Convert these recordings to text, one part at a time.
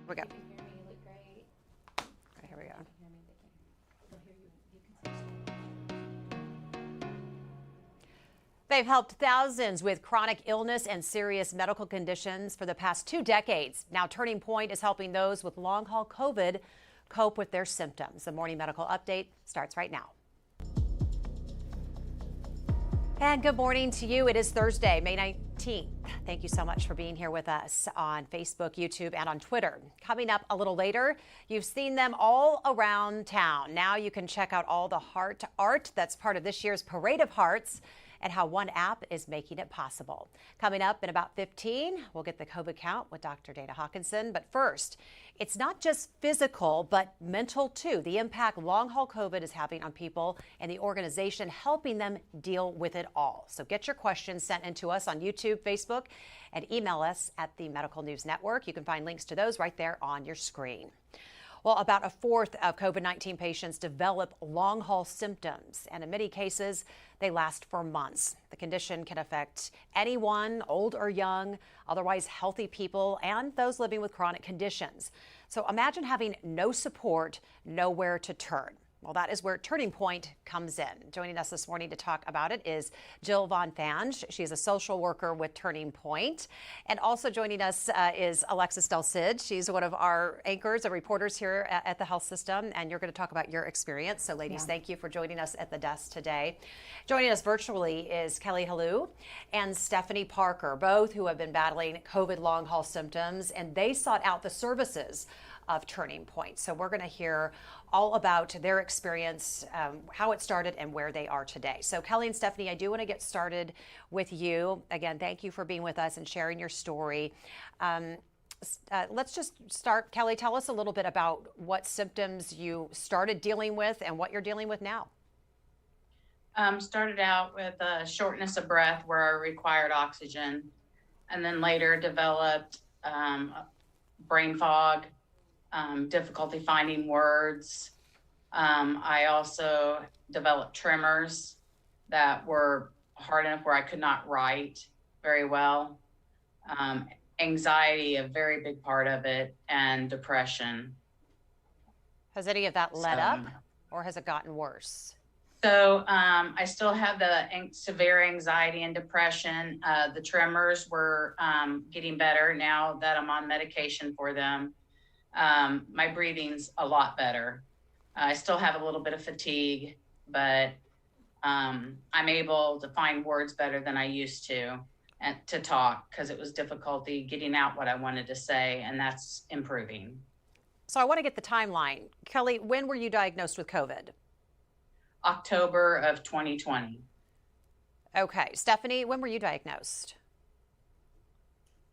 We go. You can hear me, you look great. Okay, here we go. You can hear me, they'll hear you. You can They've helped thousands with chronic illness and serious medical conditions for the past 2 decades. Now, Turning Point is helping those with long-haul COVID cope with their symptoms. The Morning Medical Update starts right now. And good morning to you. It is Thursday, May 19th. Thank you so much for being here with us on Facebook, YouTube, and on Twitter. Coming up a little later, you've seen them all around town. Now you can check out all the heart art that's part of this year's Parade of Hearts and how one app is making it possible. Coming up in about 15, we'll get the COVID count with Dr. Dana Hawkinson. But first, it's not just physical, but mental too. The impact long-haul COVID is having on people and the organization helping them deal with it all. So get your questions sent in to us on YouTube, Facebook, and email us at the Medical News Network. You can find links to those right there on your screen. Well, about a fourth of COVID-19 patients develop long-haul symptoms, and in many cases, they last for months. The condition can affect anyone, old or young, otherwise healthy people, and those living with chronic conditions. So imagine having no support, nowhere to turn. Well, that is where Turning Point comes in. Joining us this morning to talk about it is Jill Von Fange. She's a social worker with Turning Point. And also joining us is Alexis Del Cid. She's one of our anchors and reporters here at the health system. And you're going to talk about your experience. So ladies, thank you for joining us at the desk today. Joining us virtually is Kelly Halou and Stephanie Parker, both who have been battling COVID long-haul symptoms. And they sought out the services of Turning Point. So we're going to hear all about their experience, how it started and where they are today. So Kelly and Stephanie, I do want to get started with you. Again, thank you for being with us and sharing your story. Let's just start. Kelly, tell us a little bit about what symptoms you started dealing with and what you're dealing with now. Started out with a shortness of breath where I required oxygen, and then later developed brain fog, difficulty finding words. I also developed tremors that were hard enough where I could not write very well. Anxiety, a very big part of it, and depression. Has any of that let up, or has it gotten worse? So I still have the severe anxiety and depression. The tremors were getting better now that I'm on medication for them. My breathing's a lot better. I still have a little bit of fatigue, but I'm able to find words better than I used to and to talk, because it was difficulty getting out what I wanted to say, and that's improving. So I want to get the timeline. Kelly, when were you diagnosed with COVID? October of 2020. Okay. Stephanie, when were you diagnosed?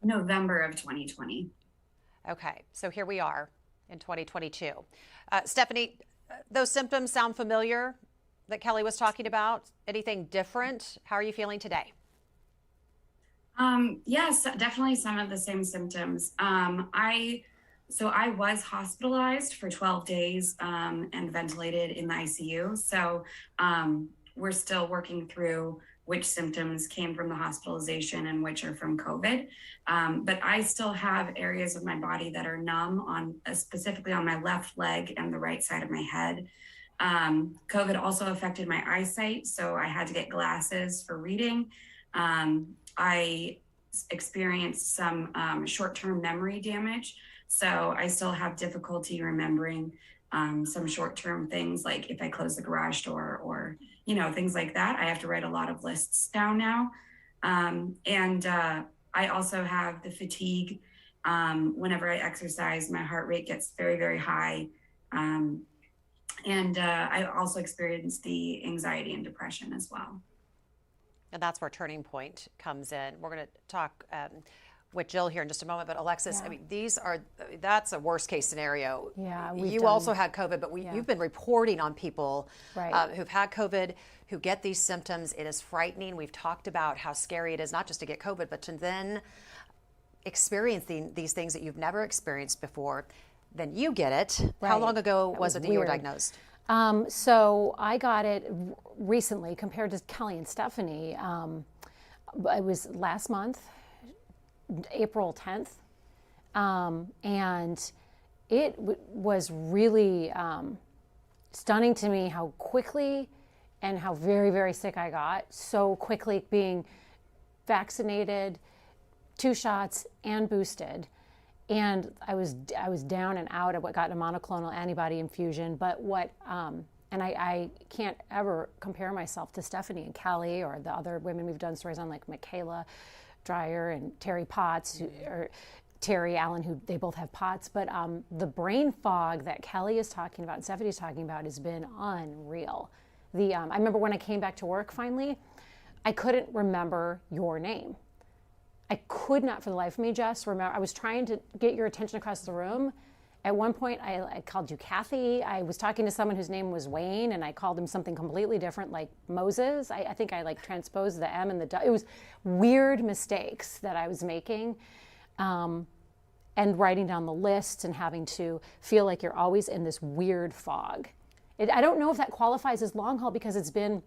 November of 2020. Okay, so here we are in 2022. Stephanie, those symptoms sound familiar that Kelly was talking about. Anything different? How are you feeling today? Yes, definitely some of the same symptoms. I was hospitalized for 12 days and ventilated in the ICU. So we're still working through which symptoms came from the hospitalization and which are from COVID. But I still have areas of my body that are numb, specifically on my left leg and the right side of my head. COVID also affected my eyesight, so I had to get glasses for reading. I experienced some short-term memory damage, so I still have difficulty remembering some short-term things, like if I close the garage door or things like that. I have to write a lot of lists down now. And I also have the fatigue. Whenever I exercise, my heart rate gets very, very high. And I also experience the anxiety and depression as well. And that's where Turning Point comes in. We're going to talk with Jill here in just a moment, but Alexis, I mean, that's a worst case scenario. Yeah, you also had COVID, but you've been reporting on people who've had COVID, who get these symptoms. It is frightening. We've talked about how scary it is, not just to get COVID, but to then experiencing these things that you've never experienced before. Then you get it. How long ago was it that you were diagnosed? So I got it recently compared to Kelly and Stephanie. It was last month, April 10th. And it was really stunning to me how quickly and how very, very sick I got so quickly, being vaccinated, 2 shots and boosted. And I was down and out. I got a monoclonal antibody infusion, but and I can't ever compare myself to Stephanie and Kelly or the other women we've done stories on, like Michaela Dreyer and Terry Potts, or Terry Allen, who they both have POTS. But the brain fog that Kelly is talking about and Stephanie is talking about has been unreal. I remember when I came back to work finally, I couldn't remember your name. I could not for the life of me, Jess, remember. I was trying to get your attention across the room. At one point, I called you Kathy. I was talking to someone whose name was Wayne, and I called him something completely different, like Moses. I think I transposed the M and the W. It was weird mistakes that I was making, and writing down the lists and having to feel like you're always in this weird fog. I don't know if that qualifies as long haul because it's been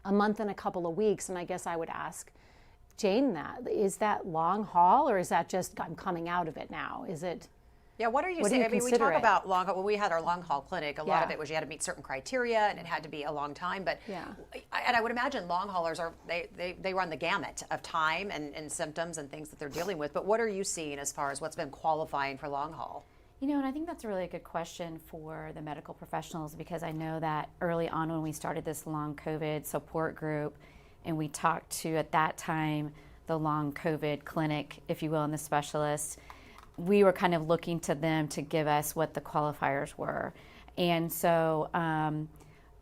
a month and a couple of weeks, and I guess I would ask Jane that. Is that long haul, or is that just I'm coming out of it now? Is it? Yeah, what are you saying? I mean, we talk about long haul. When we had our long haul clinic, a lot of it was you had to meet certain criteria and it had to be a long time. But and I would imagine long haulers they run the gamut of time and symptoms and things that they're dealing with. But what are you seeing as far as what's been qualifying for long haul? You know, and I think that's a really good question for the medical professionals, because I know that early on when we started this long COVID support group, and we talked to, at that time, the long COVID clinic, if you will, and the specialists, we were kind of looking to them to give us what the qualifiers were. And so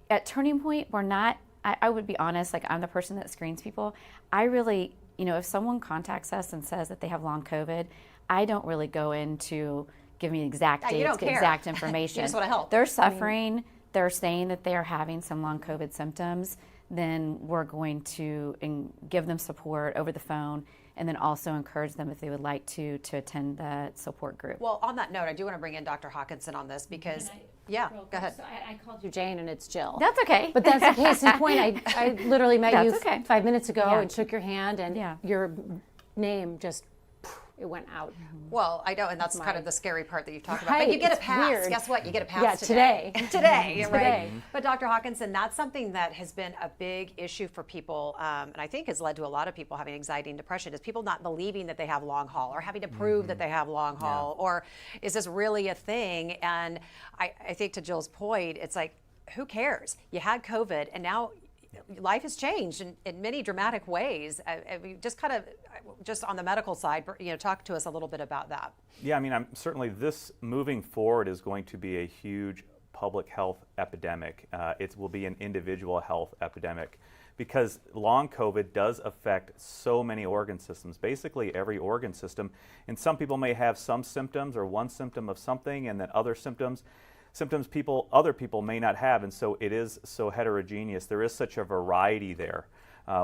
at Turning Point, we're not, I would be honest, like I'm the person that screens people. I really, if someone contacts us and says that they have long COVID, I don't really go into give me exact dates, exact information. You just want to help. They're suffering, they're saying that they are having some long COVID symptoms, then we're going to give them support over the phone, and then also encourage them if they would like to attend the support group. Well, on that note, I do want to bring in Dr. Hawkinson on this because, go ahead. So I called you Jane and it's Jill. That's okay. But that's the case in point. I literally met you 5 minutes ago and shook your hand, and your name just, it went out. Well, I know, and that's kind of the scary part that you've talked about. But you get a pass. Weird. Guess what? You get a pass today. Today, right? But Dr. Hawkinson, that's something that has been a big issue for people, and I think has led to a lot of people having anxiety and depression, is people not believing that they have long haul or having to prove that they have long haul, or is this really a thing? And I think to Jill's point, it's like, who cares? You had COVID, and now life has changed in many dramatic ways. Just on the medical side, talk to us a little bit about that. Yeah, I mean, certainly this moving forward is going to be a huge public health epidemic. It will be an individual health epidemic because long COVID does affect so many organ systems, basically every organ system. And some people may have some symptoms or one symptom of something, and then other symptoms other people may not have, and so it is so heterogeneous. There is such a variety there.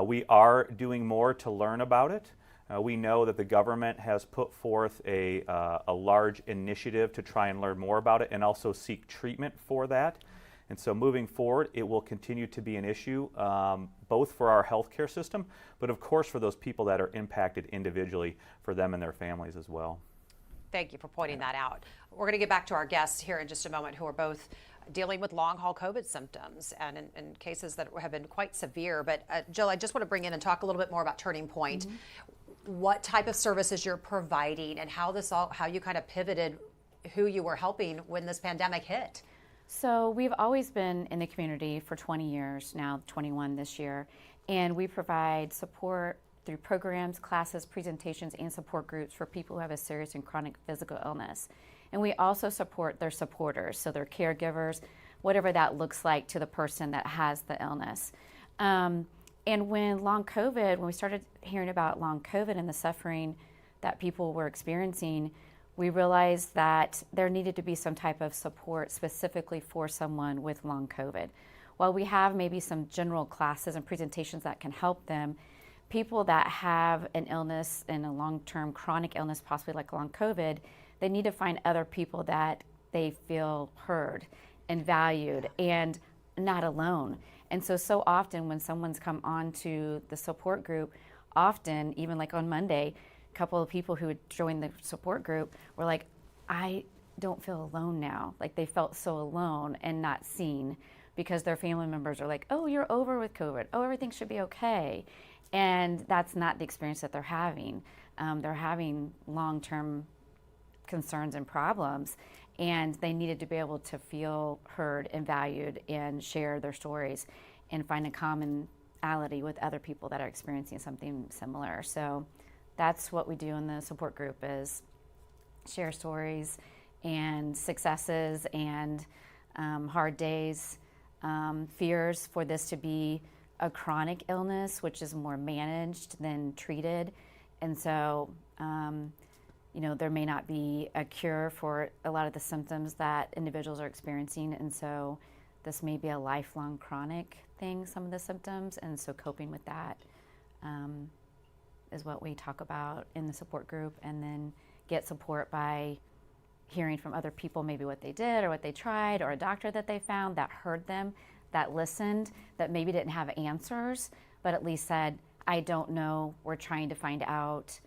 We are doing more to learn about it. We know that the government has put forth a large initiative to try and learn more about it and also seek treatment for that. And so moving forward, it will continue to be an issue, both for our healthcare system, but of course for those people that are impacted individually, for them and their families as well. Thank you for pointing that out. We're going to get back to our guests here in just a moment, who are both dealing with long haul COVID symptoms and in cases that have been quite severe. But Jill, I just want to bring in and talk a little bit more about Turning Point. What type of services you're providing and how you kind of pivoted who you were helping when this pandemic hit. So we've always been in the community for 20 years now, 21 this year, and we provide support through programs, classes, presentations, and support groups for people who have a serious and chronic physical illness. And we also support their supporters, so their caregivers, whatever that looks like to the person that has the illness. And when we started hearing about long COVID and the suffering that people were experiencing, we realized that there needed to be some type of support specifically for someone with long COVID. While we have maybe some general classes and presentations that can help them, people that have an illness and a long-term chronic illness, possibly like long COVID, they need to find other people that they feel heard and valued and not alone. And so often when someone's come on to the support group, often, even like on Monday, a couple of people who had joined the support group were like, I don't feel alone now. Like they felt so alone and not seen because their family members are like, oh, you're over with COVID. Oh, everything should be okay. And that's not the experience that they're having. They're having long-term concerns and problems, and they needed to be able to feel heard and valued and share their stories and find a commonality with other people that are experiencing something similar. So that's what we do in the support group, is share stories and successes and hard days, fears for this to be a chronic illness, which is more managed than treated. And so, there may not be a cure for a lot of the symptoms that individuals are experiencing. And so this may be a lifelong chronic thing, some of the symptoms. And so coping with that is what we talk about in the support group, and then get support by hearing from other people, maybe what they did or what they tried, or a doctor that they found that heard them, that listened, that maybe didn't have answers, but at least said, I don't know, we're trying to find out,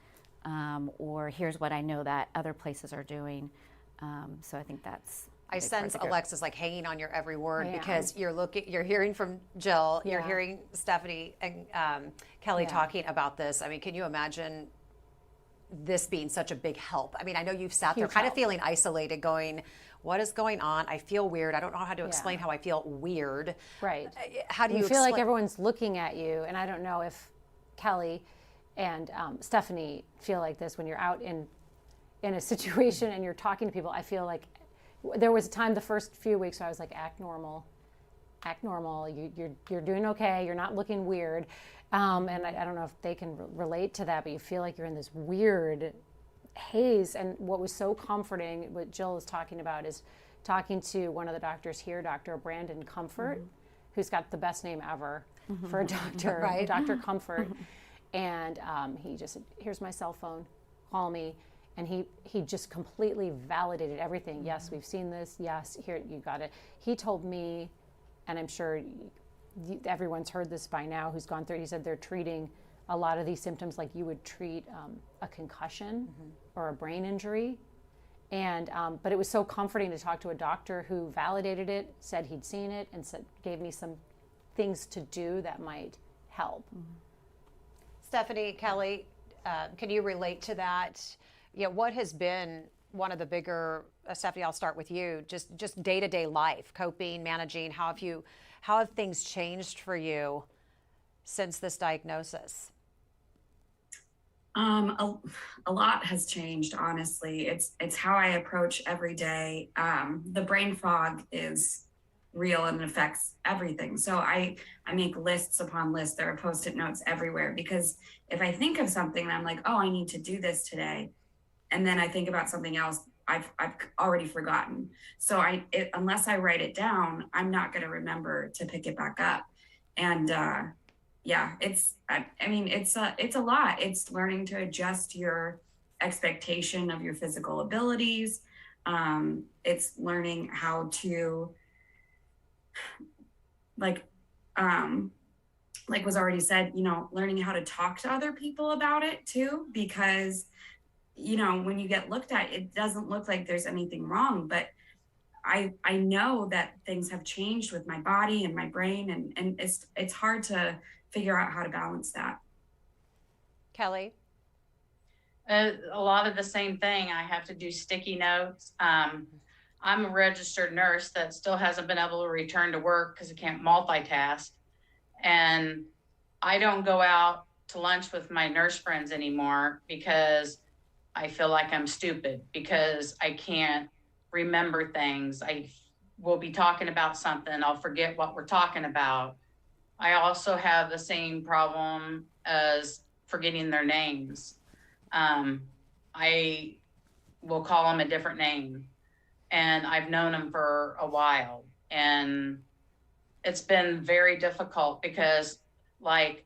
or here's what I know that other places are doing. So I think that's I sense Alexis like hanging on your every word, Yeah. because you're hearing from Jill, you're Yeah. hearing Stephanie and Kelly talking about this. I mean, can you imagine this being such a big help? I mean, I know you've sat there Huge kind of help. feeling isolated, going, what is going on? I feel weird. I don't know how to explain how I feel weird. Right. How do You you feel like explain- everyone's looking at you, and I don't know if Kelly and Stephanie feel like this when you're out in a situation and you're talking to people. I feel like there was a time the first few weeks where I was like, act normal, you're doing okay, you're not looking weird. And I don't know if they can relate to that, but you feel like you're in this weird haze. And what was so comforting, what Jill is talking about, is talking to one of the doctors here, Dr. Brandon Comfort, who's got the best name ever for a doctor, Right. Dr. Comfort. And he just said, here's my cell phone, call me. And he just completely validated everything. Yes, we've seen this. Yes, here, you got it. He told me, and I'm sure everyone's heard this by now who's gone through it, he said they're treating a lot of these symptoms like you would treat a concussion or a brain injury. And but it was so comforting to talk to a doctor who validated it, said he'd seen it, and gave me some things to do that might help. Stephanie, Kelly, can you relate to that? What has been one of the bigger, Stephanie, I'll start with you, just day-to-day life, coping, managing, how have things changed for you since this diagnosis? A lot has changed, honestly. It's how I approach every day. The brain fog is real and it affects everything. So I make lists upon lists. There are Post-it notes everywhere, because if I think of something and I'm like, oh, I need to do this today, and then I think about something else, I've already forgotten. So unless I write it down, I'm not going to remember to pick it back up. And it's a lot. It's learning to adjust your expectation of your physical abilities. It's learning how to, like was already said, learning how to talk to other people about it too, because when you get looked at, it doesn't look like there's anything wrong, but I know that things have changed with my body and my brain, and it's hard to figure out how to balance that. Kelly? A lot of the same thing. I have to do sticky notes. I'm a registered nurse that still hasn't been able to return to work because I can't multitask. And I don't go out to lunch with my nurse friends anymore because I feel like I'm stupid, because I can't remember things. I will be talking about something, I'll forget what we're talking about. I also have the same problem as forgetting their names. I will call them a different name, and I've known them for a while, and it's been very difficult because it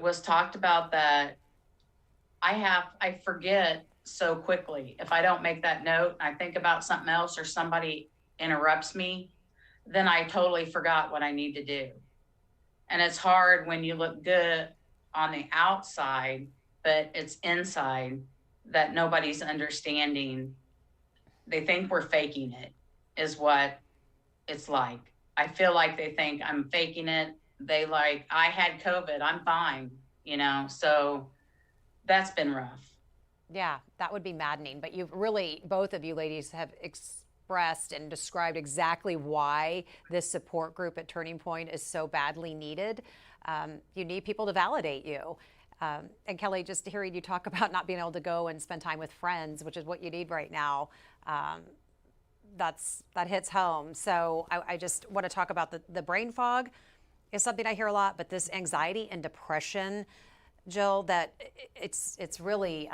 was talked about that I forget so quickly. If I don't make that note, I think about something else or somebody interrupts me, then I totally forgot what I need to do. And it's hard when you look good on the outside, but it's inside that nobody's understanding they think we're faking it, is what it's like. I feel like they think I'm faking it. They like, I had COVID, I'm fine, so that's been rough. Yeah, that would be maddening. But you've really, both of you ladies have expressed and described exactly why this support group at Turning Point is so badly needed. You need people to validate you. And Kelly, just hearing you talk about not being able to go and spend time with friends, which is what you need right now, that hits home. So I just want to talk about the brain fog is something I hear a lot, but this anxiety and depression, Jill, that it's really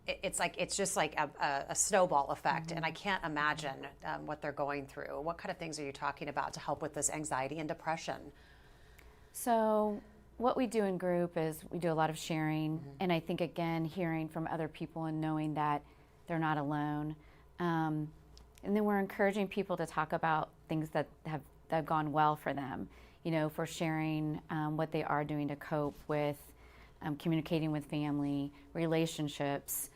it's just like a snowball effect, and I can't imagine what they're going through. What kind of things are you talking about to help with this anxiety and depression? So what we do in group is we do a lot of sharing, and I think, again, hearing from other people and knowing that they're not alone. And then we're encouraging people to talk about things that have gone well for them, for sharing what they are doing to cope with communicating with family, relationships,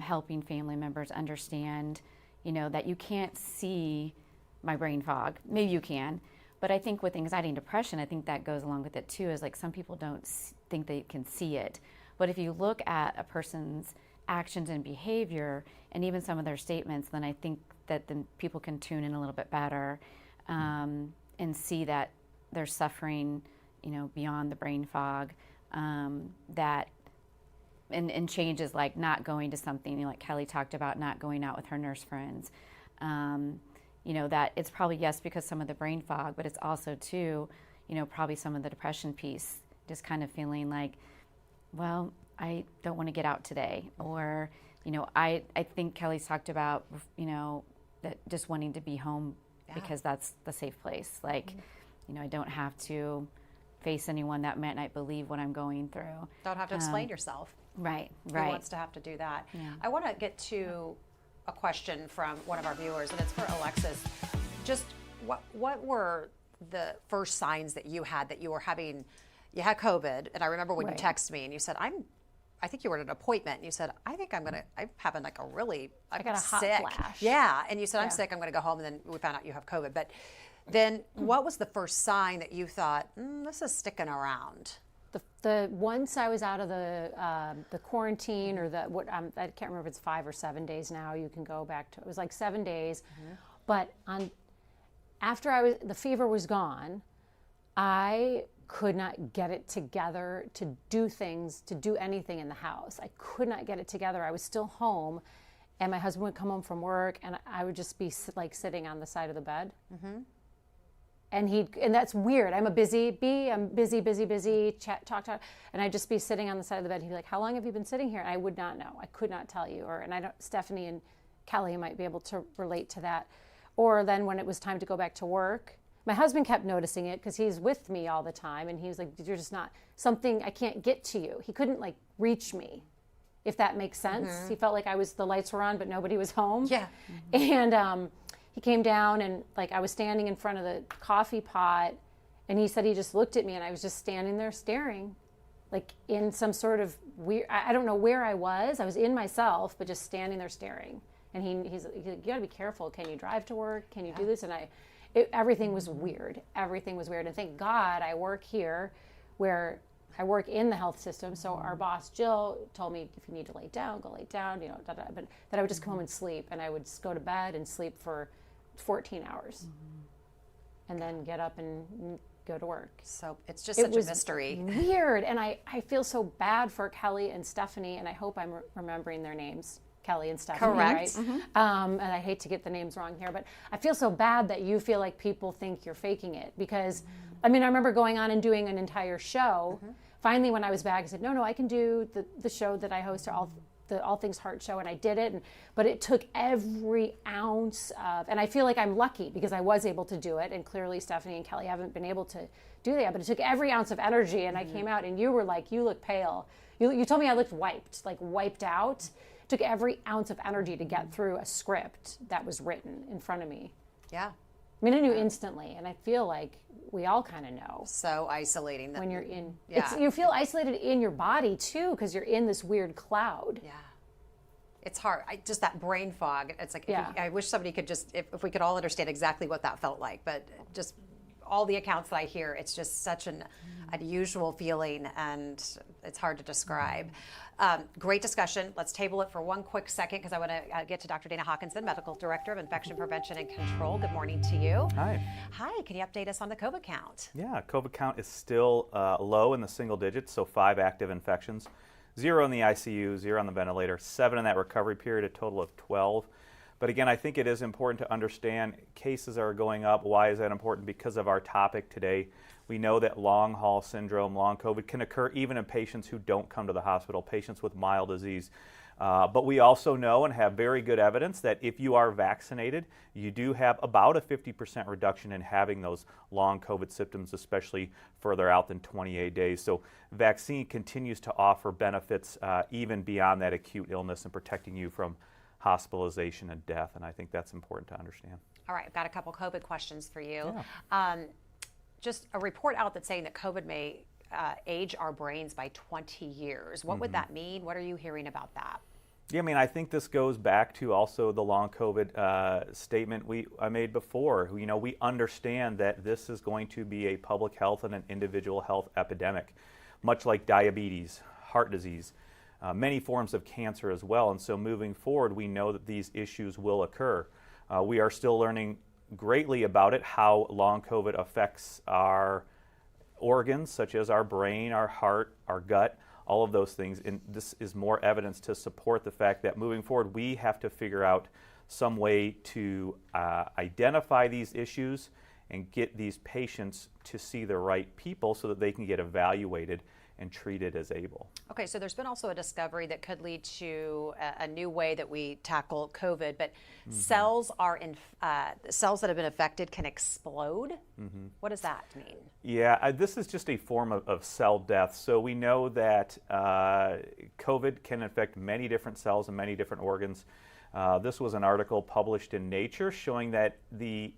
helping family members understand, that you can't see my brain fog. Maybe you can. But I think with anxiety and depression, I think that goes along with it too, is like some people don't think they can see it. But if you look at a person's actions and behavior and even some of their statements, then I think that then people can tune in a little bit better and see that they're suffering, beyond the brain fog, that and changes like not going to something, like Kelly talked about, not going out with her nurse friends. That it's probably, yes, because some of the brain fog, but it's also too, probably some of the depression piece, just kind of feeling like, well, I don't want to get out today. Or, I think Kelly's talked about, that just wanting to be home because that's the safe place. Like, I don't have to face anyone that might believe what I'm going through. Don't have to explain yourself. Right. Who wants to have to do that? Yeah. I want to get to a question from one of our viewers, and it's for Alexis. Just what were the first signs that you had that you were having? You had COVID, and I remember when you texted me and you said, I think you were at an appointment, and you said, I'm having like I got a hot sick. flash. Yeah, and you said, I'm sick, I'm going to go home, and then we found out you have COVID. But then what was the first sign that you thought, this is sticking around? The once I was out of the quarantine, or I can't remember if it's 5 or 7 days now. You can go back to, it was like 7 days, but after the fever was gone, I could not get it together to do anything in the house. I could not get it together. I was still home, and my husband would come home from work, and I would just be like sitting on the side of the bed. And that's weird. I'm a busy bee. I'm busy, talk. And I'd just be sitting on the side of the bed. He'd be like, how long have you been sitting here? And I would not know. I could not tell you. Stephanie and Kelly might be able to relate to that. Or then when it was time to go back to work, my husband kept noticing it because he's with me all the time. And he was like, you're just not something, I can't get to you. He couldn't like reach me, if that makes sense. He felt like the lights were on, but nobody was home. Yeah. And, he came down, and like I was standing in front of the coffee pot, and he said he just looked at me, and I was just standing there staring, like in some sort of weird, I don't know where I was in myself, but just standing there staring. And he's like, you gotta be careful. Can you drive to work? Can you do this? And everything was weird. Everything was weird. And thank God I work here where I work in the health system. So our boss, Jill, told me if you need to lay down, go lay down, but that I would just come home and sleep. And I would just go to bed and sleep for 14 hours and then get up and go to work. So it's just such a mystery. Weird. And I feel so bad for Kelly and Stephanie, and I hope I'm remembering their names. Kelly and Stephanie, correct. Right? And I hate to get the names wrong here, but I feel so bad that you feel like people think you're faking it, because I remember going on and doing an entire show. Finally, when I was back, I said, no, I can do the show that I host, the All Things Heart show, and I did it. But it took every ounce of, and I feel like I'm lucky because I was able to do it, and clearly Stephanie and Kelly haven't been able to do that, but it took every ounce of energy, and I came out, and you were like, you look pale. You told me I looked wiped out. It took every ounce of energy to get through a script that was written in front of me. Yeah. I knew instantly, and I feel like we all kind of know. So isolating. When you're in, you feel isolated in your body too, because you're in this weird cloud. Yeah. It's hard. Just that brain fog. It's like, Yeah. I wish somebody could just, if we could all understand exactly what that felt like, but just all the accounts that I hear, it's just such an unusual feeling, and it's hard to describe. Great discussion. Let's table it for one quick second because I want to get to Dr. Dana Hawkinson, Medical Director of Infection Prevention and Control. Good morning to you. Hi. Hi, can you update us on the COVID count? Yeah, COVID count is still low in the single digits, so 5 active infections, 0 in the ICU, 0 on the ventilator, 7 in that recovery period, a total of 12. But again, I think it is important to understand cases are going up. Why is that important? Because of our topic today. We know that long haul syndrome, long COVID, can occur even in patients who don't come to the hospital, patients with mild disease. But we also know and have very good evidence that if you are vaccinated, you do have about a 50% reduction in having those long COVID symptoms, especially further out than 28 days. So vaccine continues to offer benefits even beyond that acute illness and protecting you from hospitalization and death. And I think that's important to understand. All right, I've got a couple COVID questions for you. Yeah. Just a report out that's saying that COVID may age our brains by 20 years. What would that mean? What are you hearing about that? Yeah, I mean, I think this goes back to also the long COVID statement I made before. You know, we understand that this is going to be a public health and an individual health epidemic, much like diabetes, heart disease, many forms of cancer as well. And so moving forward, we know that these issues will occur. We are still learning greatly about it, how long COVID affects our organs, such as our brain, our heart, our gut, all of those things. And this is more evidence to support the fact that moving forward, we have to figure out some way to identify these issues and get these patients to see the right people so that they can get evaluated and treated as able. Okay, so there's been also a discovery that could lead to a new way that we tackle COVID, but cells cells that have been affected can explode. What does that mean? Yeah, this is just a form of cell death. So we know that COVID can infect many different cells and many different organs. This was an article published in Nature showing that the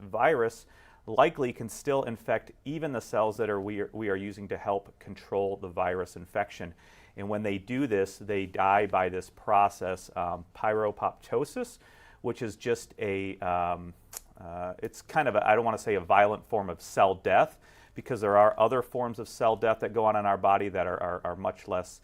virus likely can still infect even the cells that we are using to help control the virus infection. And when they do this, they die by this process, pyropoptosis, which is just it's kind of I don't want to say a violent form of cell death, because there are other forms of cell death that go on in our body that are much less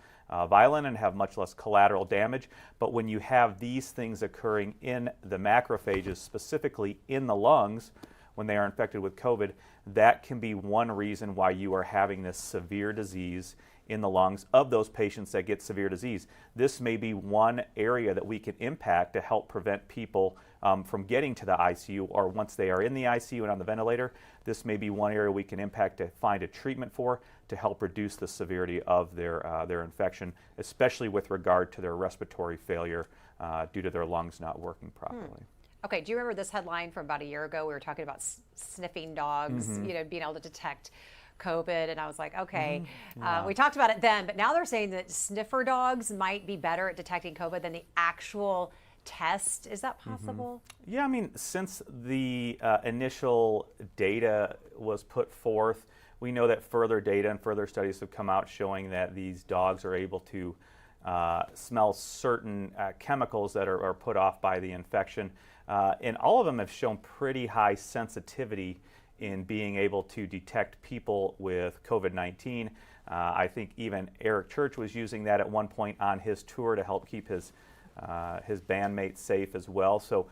violent and have much less collateral damage. But when you have these things occurring in the macrophages, specifically in the lungs, when they are infected with COVID, that can be one reason why you are having this severe disease in the lungs of those patients that get severe disease. This may be one area that we can impact to help prevent people from getting to the ICU, or once they are in the ICU and on the ventilator, this may be one area we can impact to find a treatment for to help reduce the severity of their infection, especially with regard to their respiratory failure due to their lungs not working properly. Okay, do you remember this headline from about a year ago? We were talking about sniffing dogs, you know, being able to detect COVID, and I was like, okay, we talked about it then, but now they're saying that sniffer dogs might be better at detecting COVID than the actual test. Is that possible? Yeah, I mean, since the initial data was put forth, we know that further data and further studies have come out showing that these dogs are able to smell certain chemicals that are put off by the infection. And all of them have shown pretty high sensitivity in being able to detect people with COVID-19. I think even Eric Church was using that at one point on his tour to help keep his bandmates safe as well. So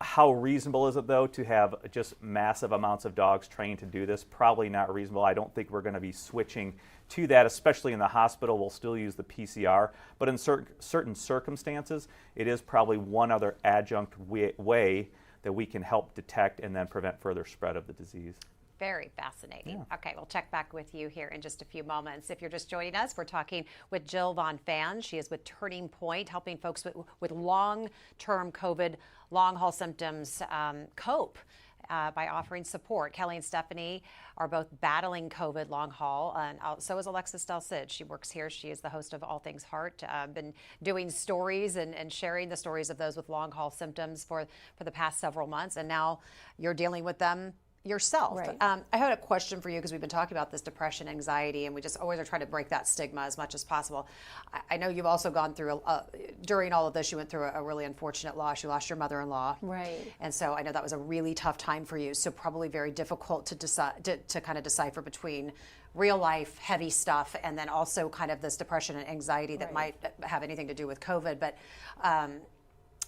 how reasonable is it, though, to have just massive amounts of dogs trained to do this? Probably not reasonable. I don't think we're going to be switching to that, especially in the hospital. We'll still use the PCR, but in certain circumstances, it is probably one other adjunct way that we can help detect and then prevent further spread of the disease. Very fascinating. Yeah. Okay, we'll check back with you here in just a few moments. If you're just joining us, we're talking with Jill Von Fan. She is with Turning Point, helping folks with long-term COVID, long-haul symptoms cope by offering support. Kelly and Stephanie are both battling COVID long haul, and so is Alexis Del Cid. She works here. She is the host of All Things Heart. Been doing stories and sharing the stories of those with long haul symptoms for the past several months, and now you're dealing with them yourself. Right. I had a question for you because we've been talking about this depression, anxiety, and we just always are trying to break that stigma as much as possible. I know you've also gone through, during all of this, you went through a really unfortunate loss. You lost your mother-in-law. Right. And so I know that was a really tough time for you. So probably very difficult to decide, to kind of decipher between real life, heavy stuff, and then also kind of this depression and anxiety that might have anything to do with COVID. But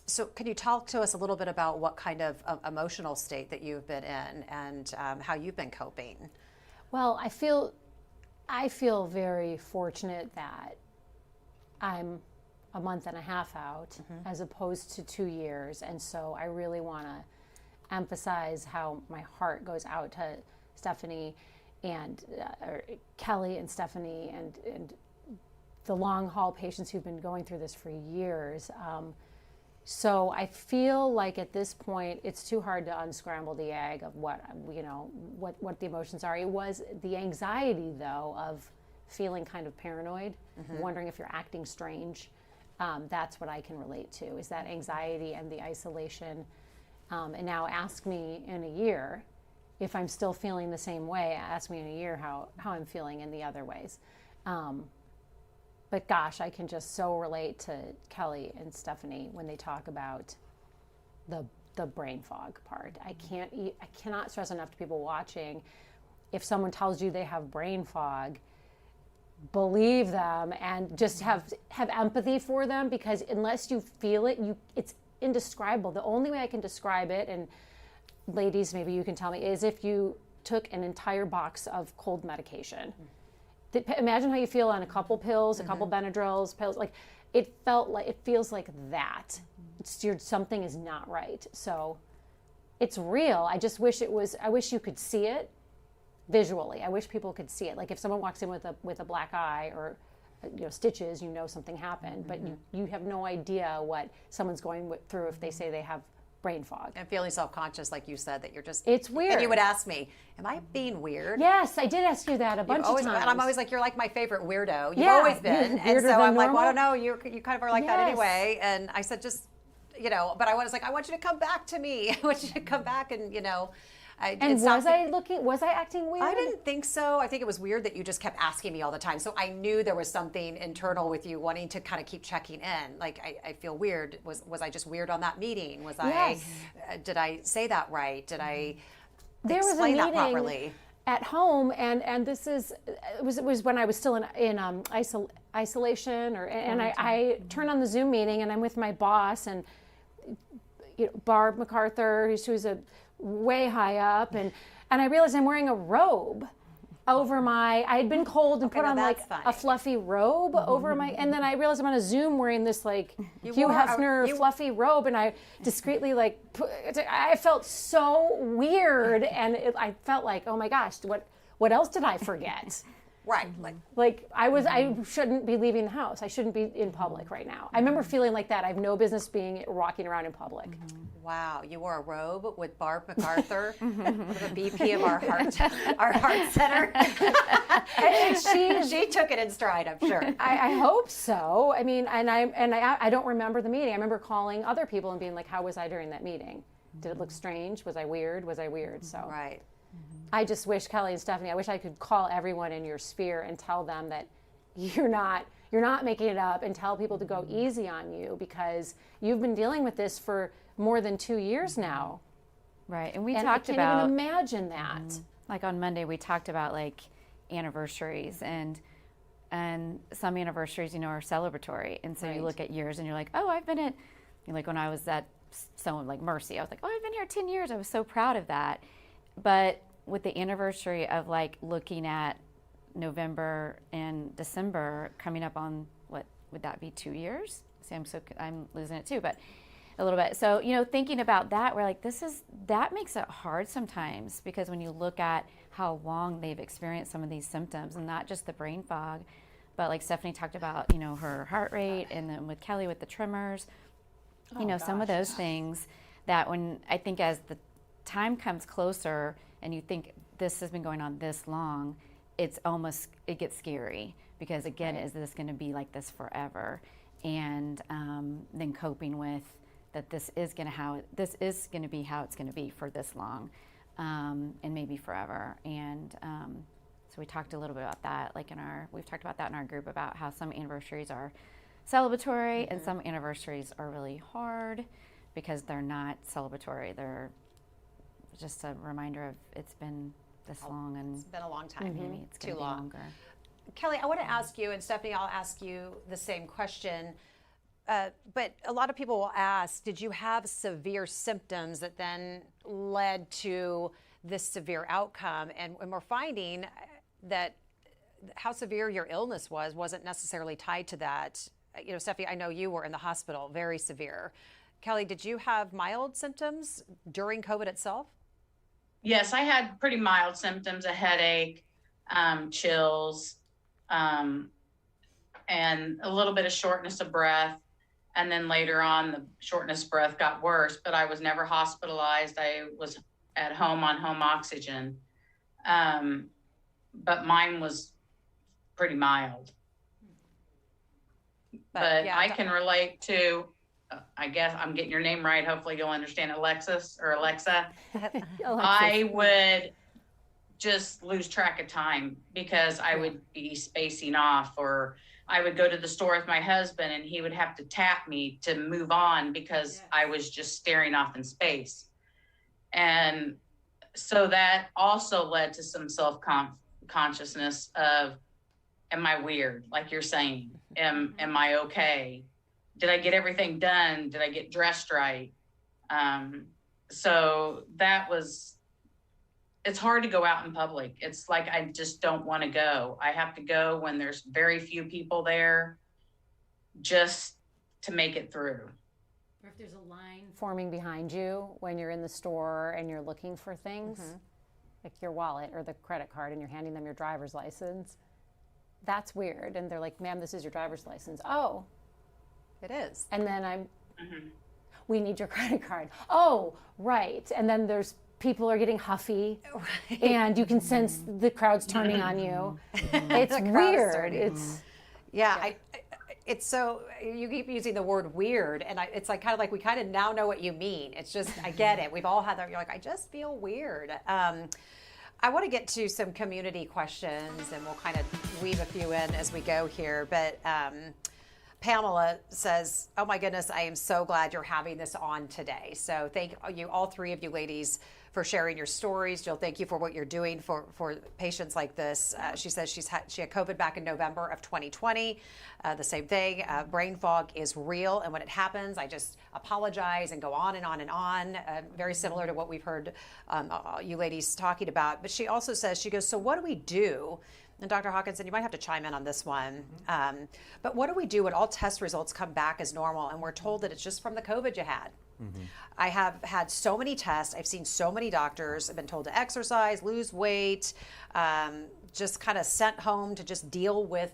so can you talk to us a little bit about what kind of emotional state that you've been in and how you've been coping? Well, I feel very fortunate that I'm a month and a half out as opposed to 2 years. And so I really want to emphasize how my heart goes out to Stephanie and Kelly and Stephanie and the long haul patients who've been going through this for years. So I feel like at this point, it's too hard to unscramble the egg of what the emotions are. It was the anxiety, though, of feeling kind of paranoid, wondering if you're acting strange. That's what I can relate to, is that anxiety and the isolation. And now ask me in a year if I'm still feeling the same way. Ask me in a year how I'm feeling in the other ways. But gosh, I can just so relate to Kelly and Stephanie when they talk about the brain fog part. I cannot stress enough to people watching, if someone tells you they have brain fog, believe them and just have empathy for them, because unless you feel it, it's indescribable. The only way I can describe it, and ladies, maybe you can tell me, is if you took an entire box of cold medication. Imagine how you feel on a couple pills, a couple Benadryls, pills. Like it feels like that. Something is not right. So it's real. I just wish I wish you could see it visually. I wish people could see it. Like if someone walks in with a black eye or stitches, something happened, but you have no idea what someone's going through if they say they have brain fog. And feeling self-conscious, like you said, that you're just... It's weird. And you would ask me, am I being weird? Yes, I did ask you that a bunch of times. And I'm always like, you're like my favorite weirdo. You've Yeah, always been. And so I'm like, well, I don't know, you kind of are like that Yes. anyway. And I said, just, but I was like, I want you to come back to me. I want you to come back and, was I acting weird? I didn't think so. I think it was weird that you just kept asking me all the time. So I knew there was something internal with you wanting to kind of keep checking in. Like, I feel weird. Was I just weird on that meeting? Yes. Did I say that right? Did I There was a explain that meeting properly? at home, and it was when I was still in isolation, and I turned on the Zoom meeting, and I'm with my boss and Barb MacArthur, who's a way high up, and I realized I'm wearing a robe over I had been cold and put on like a fluffy robe over my, and then I realized I'm on a Zoom wearing this like Hugh Hefner fluffy robe, and I discreetly I felt so weird, and I felt like, oh my gosh, what else did I forget? Right. Like I shouldn't be leaving the house. I shouldn't be in public right now. I remember feeling like that. I have no business walking around in public. Wow, you wore a robe with Barb MacArthur, the VP of our heart center. And she took it in stride, I'm sure. I hope so. I mean, and I don't remember the meeting. I remember calling other people and being like, how was I during that meeting? Did it look strange? Was I weird? So right. I just wish, Kelly and Stephanie, I wish I could call everyone in your sphere and tell them that you're not making it up, and tell people to go easy on you, because you've been dealing with this for more than 2 years now. Right. And we I talked can't about, even imagine that. like on Monday, we talked about like anniversaries, and some anniversaries, are celebratory. And so you look at years and you're like, oh, I've been at, like when I was at someone like Mercy, I was like, oh, I've been here 10 years. I was so proud of that. But with the anniversary of like looking at November and December coming up on, what would that be, 2 years? See, I'm losing it too, but a little bit. So, thinking about that, we're like, that makes it hard sometimes, because when you look at how long they've experienced some of these symptoms, and not just the brain fog, but like Stephanie talked about, her heart rate, and then with Kelly with the tremors, some of those things that when I think as the time comes closer and you think this has been going on this long, it gets scary, because again, is this going to be like this forever? And then coping with that this is going to be how it's going to be for this long. and maybe forever. And so we talked a little bit about that, like we've talked about that in our group, about how some anniversaries are celebratory and some anniversaries are really hard because they're not celebratory. They're just a reminder of it's been this long, and It's been a long time. maybe it's going Too to be long. longer. Kelly, I want to ask you, and Stephanie, I'll ask you the same question. But a lot of people will ask, did you have severe symptoms that then led to this severe outcome? And we're finding that how severe your illness wasn't necessarily tied to that. You know, Stephanie, I know you were in the hospital, very severe. Kelly, did you have mild symptoms during COVID itself? Yes, I had pretty mild symptoms, a headache, chills, and a little bit of shortness of breath. And then later on, the shortness of breath got worse, but I was never hospitalized. I was at home on home oxygen. But mine was pretty mild. But yeah, I can relate to, I guess I'm getting your name right. Hopefully you'll understand Alexa. I would just lose track of time because I would be spacing off, or I would go to the store with my husband and he would have to tap me to move on because I was just staring off in space. And so that also led to some self-consciousness of, am I weird? Like you're saying, am I okay? Did I get everything done? Did I get dressed right? So that was, it's hard to go out in public. It's like, I just don't want to go. I have to go when there's very few people there just to make it through. Or if there's a line forming behind you when you're in the store and you're looking for things, like your wallet or the credit card, and you're handing them your driver's license, that's weird. And they're like, ma'am, this is your driver's license. Oh, It is. and then we need your credit card. Oh, right. And then there's people are getting huffy, and you can sense the crowd's turning on you. It's The crowd is weird. turning. It's It's so, you keep using the word weird, and it's like kind of like we kind of now know what you mean. It's just, I get it. We've all had that. You're like, I just feel weird. I want to get to some community questions, and we'll kind of weave a few in as we go here. But Pamela says, oh my goodness, I am so glad you're having this on today. So thank you, all three of you ladies, for sharing your stories. Jill, thank you for what you're doing for patients like this. She says she had COVID back in November of 2020. The same thing. Brain fog is real, and when it happens, I just apologize and go on and on and on. Very similar to what we've heard you ladies talking about. But she also says, she goes, so what do we do? And Dr. Hawkinson, you might have to chime in on this one. But what do we do when all test results come back as normal and we're told that it's just from the COVID you had? I have had so many tests. I've seen so many doctors. I've been told to exercise, lose weight, just kind of sent home to just deal with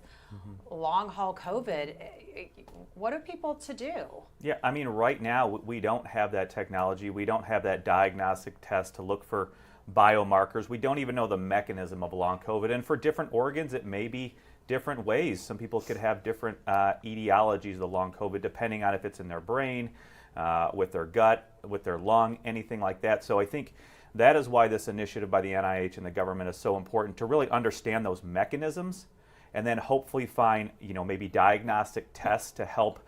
long haul COVID. What are people to do? Yeah, I mean, right now we don't have that technology. We don't have that diagnostic test to look for biomarkers. We don't even know the mechanism of long COVID. And for different organs, it may be different ways. Some people could have different etiologies of the long COVID, depending on if it's in their brain, with their gut, with their lung, anything like that. So I think that is why this initiative by the NIH and the government is so important, to really understand those mechanisms, and then hopefully find, maybe diagnostic tests to help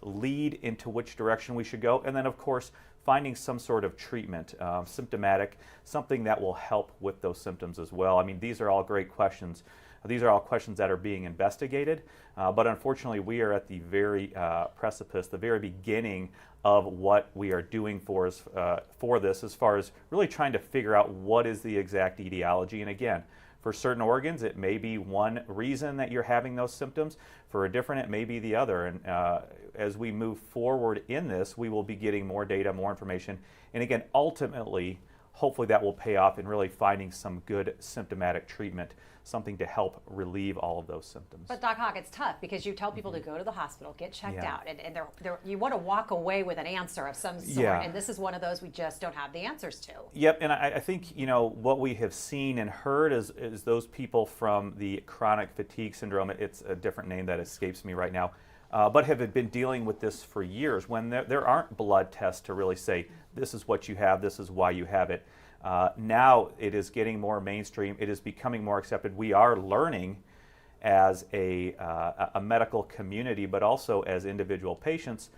lead into which direction we should go. And then, of course, finding some sort of treatment, symptomatic, something that will help with those symptoms as well. I mean, these are all great questions. These are all questions that are being investigated, but unfortunately we are at the very precipice, the very beginning of what we are doing for this, as far as really trying to figure out what is the exact etiology. And again, for certain organs, it may be one reason that you're having those symptoms. For a different, it may be the other. And as we move forward in this, we will be getting more data, more information. And again, ultimately, hopefully that will pay off in really finding some good symptomatic treatment, something to help relieve all of those symptoms. But Doc Hawk, it's tough because you tell people to go to the hospital, get checked out, and you want to walk away with an answer of some sort. And this is one of those we just don't have the answers to. Yep, and I think what we have seen and heard is those people from the chronic fatigue syndrome. It's a different name that escapes me right now, but have been dealing with this for years. When there aren't blood tests to really say this is what you have, this is why you have it. Now it is getting more mainstream. It is becoming more accepted. We are learning as a medical community, but also as individual patients,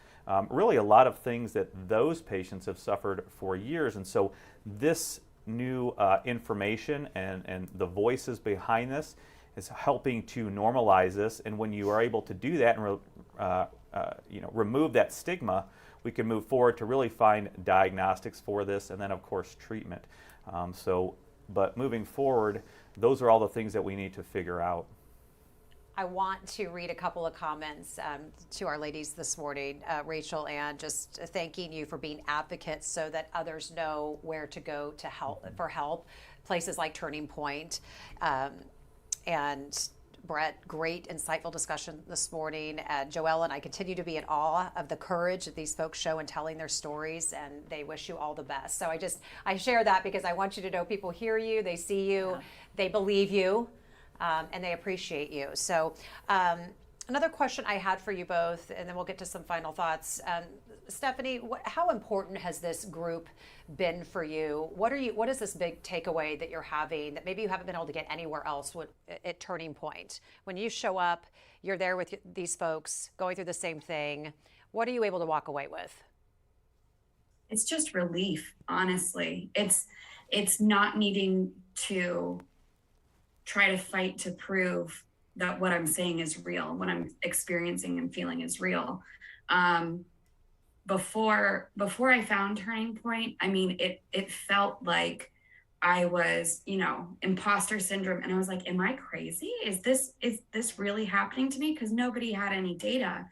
really a lot of things that those patients have suffered for years. And so this new information and the voices behind this is helping to normalize this. And when you are able to do that and remove that stigma, we can move forward to really find diagnostics for this, and then of course treatment. But moving forward, those are all the things that we need to figure out. I want to read a couple of comments to our ladies this morning, Rachel, and just thanking you for being advocates so that others know where to go to for help. Places like Turning Point. And Brett, great, insightful discussion this morning. Joelle and I continue to be in awe of the courage that these folks show in telling their stories, and they wish you all the best. So I share that because I want you to know people hear you, they see you, they believe you. And they appreciate you. So another question I had for you both, and then we'll get to some final thoughts. Stephanie, how important has this group been for you? What is this big takeaway that you're having that maybe you haven't been able to get anywhere else at Turning Point? When you show up, you're there with these folks going through the same thing. What are you able to walk away with? It's just relief, honestly. It's not needing to try to fight to prove that what I'm saying is real, what I'm experiencing and feeling is real. Before I found Turning Point, I mean, it felt like I was, imposter syndrome. And I was like, am I crazy? Is this really happening to me? Because nobody had any data,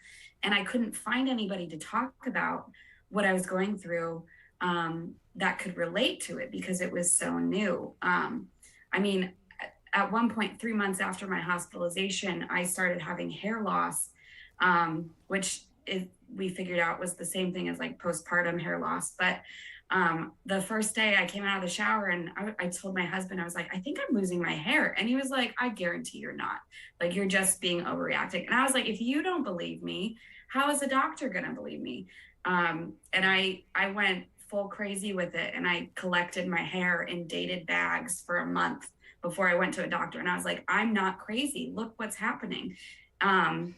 and I couldn't find anybody to talk about what I was going through that could relate to it because it was so new. At one point, 3 months after my hospitalization, I started having hair loss, which we figured out was the same thing as like postpartum hair loss. But the first day I came out of the shower and I told my husband, I was like, I think I'm losing my hair. And he was like, I guarantee you're not. Like, you're just being overreacting. And I was like, if you don't believe me, how is a doctor going to believe me? And I went full crazy with it. And I collected my hair in dated bags for a month before I went to a doctor. And I was like, I'm not crazy. Look what's happening. And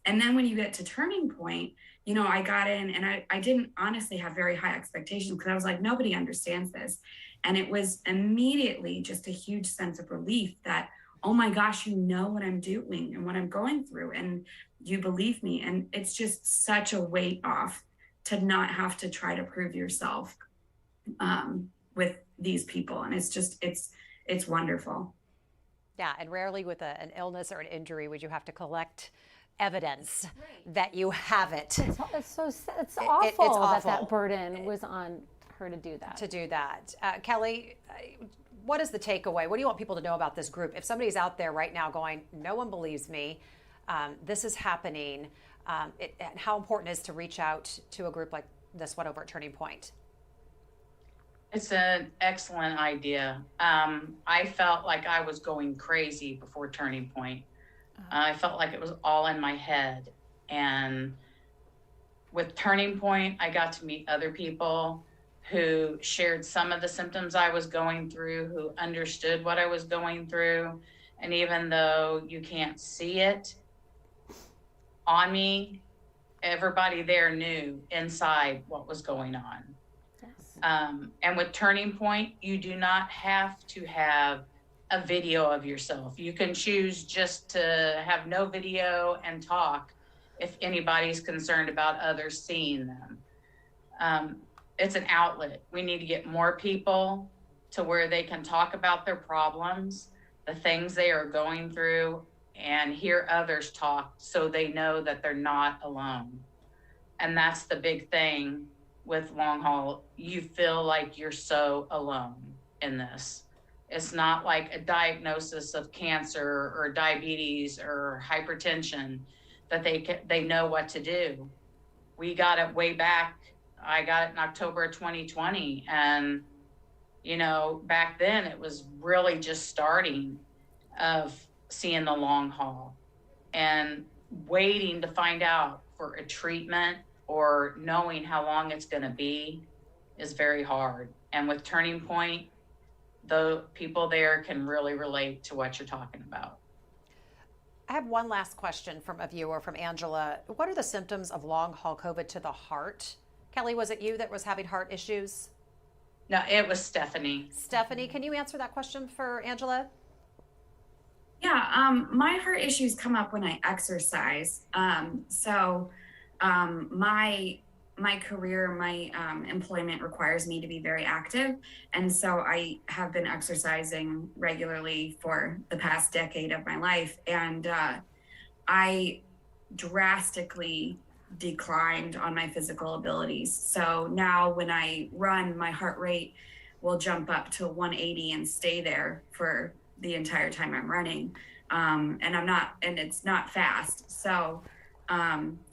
then when you get to Turning Point, I got in and I didn't honestly have very high expectations because I was like, nobody understands this. And it was immediately just a huge sense of relief that, oh my gosh, you know what I'm doing and what I'm going through, and you believe me. And it's just such a weight off to not have to try to prove yourself with these people. And it's wonderful. Yeah, and rarely with an illness or an injury would you have to collect evidence that you have it. It's awful that burden was on her to do that. Kelly, what is the takeaway? What do you want people to know about this group? If somebody's out there right now going, no one believes me, this is happening, how important is to reach out to a group like this one over at Turning Point? It's an excellent idea. I felt like I was going crazy before Turning Point. I felt like it was all in my head. And with Turning Point, I got to meet other people who shared some of the symptoms I was going through, who understood what I was going through. And even though you can't see it on me, everybody there knew inside what was going on. And with Turning Point, you do not have to have a video of yourself. You can choose just to have no video and talk if anybody's concerned about others seeing them. It's an outlet. We need to get more people to where they can talk about their problems, the things they are going through, and hear others talk so they know that they're not alone. And that's the big thing with long haul. You feel like you're so alone in this. It's not like a diagnosis of cancer or diabetes or hypertension that they know what to do. We got it way back. I got it in October of 2020. And, back then it was really just starting of seeing the long haul and waiting to find out for a treatment or knowing how long it's going to be is very hard. And with Turning Point, the people there can really relate to what you're talking about. I have one last question from a viewer, from Angela. What are the symptoms of long haul COVID to the heart? Kelly, was it you that was having heart issues? No, it was Stephanie. Stephanie, can you answer that question for Angela? Yeah, my heart issues come up when I exercise. My career, my employment requires me to be very active, and so I have been exercising regularly for the past decade of my life, and I drastically declined on my physical abilities. So now when I run, my heart rate will jump up to 180 and stay there for the entire time I'm running. And it's not fast. So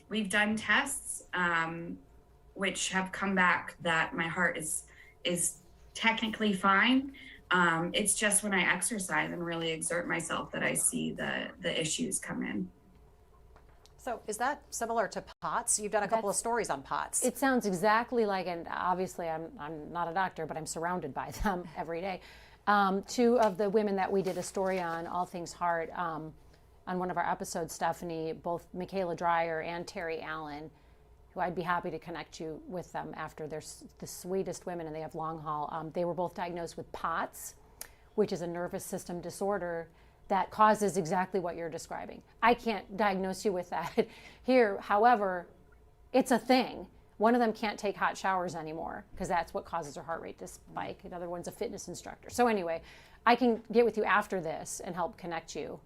we've done tests, which have come back that my heart is technically fine. It's just when I exercise and really exert myself that I see the issues come in. So is that similar to POTS? You've done a couple of stories on POTS. It sounds exactly like, and obviously I'm not a doctor, but I'm surrounded by them every day. Two of the women that we did a story on, All Things Heart, on one of our episodes, Stephanie, both Michaela Dreyer and Terry Allen, who I'd be happy to connect you with them after. They're the sweetest women, and they have long haul. They were both diagnosed with POTS, which is a nervous system disorder that causes exactly what you're describing. I can't diagnose you with that here. However, it's a thing. One of them can't take hot showers anymore because that's what causes her heart rate to spike. Another one's a fitness instructor. So anyway, I can get with you after this and help connect you